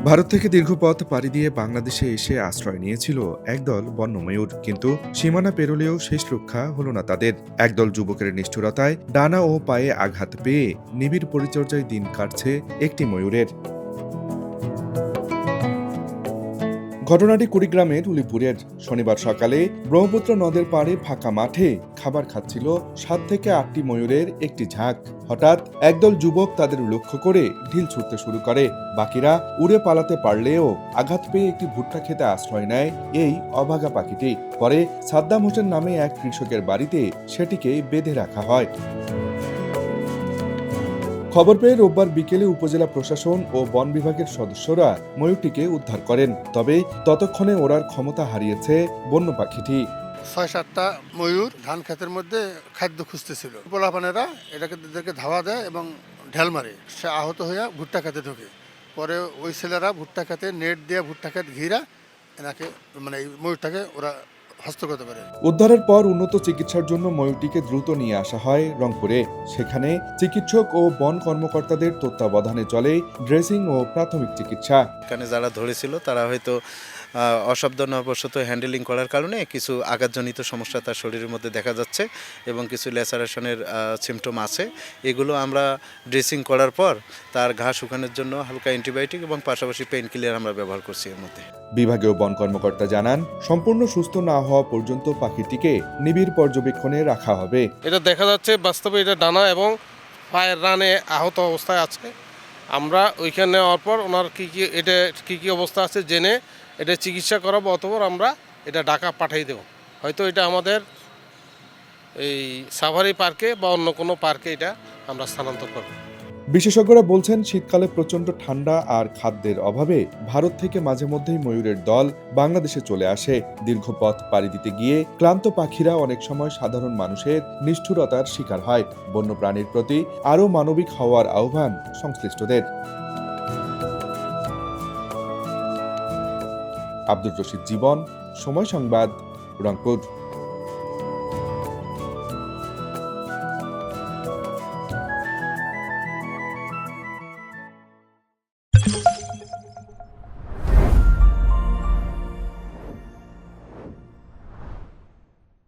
ভারত থেকে দীর্ঘ পথ পাড়ি দিয়ে বাংলাদেশে এসে আশ্রয় নিয়েছিল একদল বন্যময়ূর, কিন্তু সীমানা পেরোলেও শেষ রক্ষা হলো না তাদের। একদল যুবকের নিষ্ঠুরতায় ডানা ও পায়ে আঘাত পেয়ে নিবিড় পরিচর্যায় দিন কাটছে একটি ময়ূরের। ঘটনাটি কুড়িগ্রামের উলিপুরের। শনিবার সকালে ব্রহ্মপুত্র নদের পাড়ে ফাঁকা মাঠে খাবার খাচ্ছিল ৭ থেকে ৮টি ময়ূরের একটি ঝাঁক। হঠাৎ একদল যুবক তাদের লক্ষ্য করে ঢিল ছুটতে শুরু করে। বাকিরা উড়ে পালাতে পারলেও আঘাত পেয়ে একটি ভুট্টা খেতে আশ্রয় নেয় এই অভাগা পাখিটি। পরে সাদ্দাম হোসেন নামে এক কৃষকের বাড়িতে সেটিকে বেঁধে রাখা হয়। খবর পেয়ে রোববার বিকেলে উপজেলা প্রশাসন ও বন বিভাগের সদস্যরা ময়ূরটিকে উদ্ধার করেন। তবে ততক্ষণে ওড়ার ক্ষমতা হারিয়েছে বন্য পাখিটি। ৬-৭টা ময়ূর ধান ক্ষেতের মধ্যে খাদ্য খুঁজতেছিল। পোলাপানেরা এদেরকে ধাওয়া দেয় এবং ঢেল মারে। সে আহত হয়ে ভুট্টা খেতে ঢোকে। পরে ওই ছেলেরা ভুট্টা খেতে নেট দিয়ে ভুট্টা খেত ঘিরা এনাকে এই ময়ূরটাকে ওরা হস্তগত করে। উদ্ধারের পর উন্নত চিকিৎসার জন্য ময়ূরটিকে দ্রুত নিয়ে আসা হয় রংপুরে। সেখানে চিকিৎসক ও বন কর্মকর্তাদের তত্ত্বাবধানে চলে ড্রেসিং ও প্রাথমিক চিকিৎসা। এখানে যারা ধরেছিল তারা হয়তো অসাবধানবশত হ্যান্ডেলিং করার কারণে কিছু আঘাতজনিত সমস্যা তার শরীরের মধ্যে দেখা যাচ্ছে এবং কিছু ল্যাসারেশনের সিমটম আছে। এগুলো আমরা ড্রেসিং করার পর তার ঘা শুকানোর জন্য হালকা অ্যান্টিবায়োটিক এবং পাশাপাশি পেইন কিলার আমরা ব্যবহার করছি এর মধ্যে। বিভাগীয় বন কর্মকর্তা জানান, সম্পূর্ণ সুস্থ না হওয়া পর্যন্ত পাখিটিকে নিবিড় পর্যবেক্ষণে রাখা হবে। এটা দেখা যাচ্ছে বাস্তবে এটা ডানা এবং পায়ের রানে আহত অবস্থায় আছে। আমরা ওইখানে নেওয়ার পর ওনার কী কী অবস্থা আছে জেনে এটা চিকিৎসা করাবো, অতঃপর আমরা এটা ঢাকা পাঠিয়ে দেব। হয়তো এটা আমাদের এই সাফারি পার্কে বা অন্য কোনো পার্কে এটা আমরা স্থানান্তর করব। বিশেষজ্ঞরা বলছেন, শীতকালে প্রচণ্ড ঠান্ডা আর খাদ্যের অভাবে ভারত থেকে মাঝে মধ্যেই ময়ূরের দল বাংলাদেশে চলে আসে। দীর্ঘ পথ পাড়ি দিতে গিয়ে ক্লান্ত পাখিরা অনেক সময় সাধারণ মানুষের নিষ্ঠুরতার শিকার হয়। বন্যপ্রাণীর প্রতি আরও মানবিক হওয়ার আহ্বান সংশ্লিষ্টদের। আব্দুর রশিদ জীবন, সময় সংবাদ, রংপুর।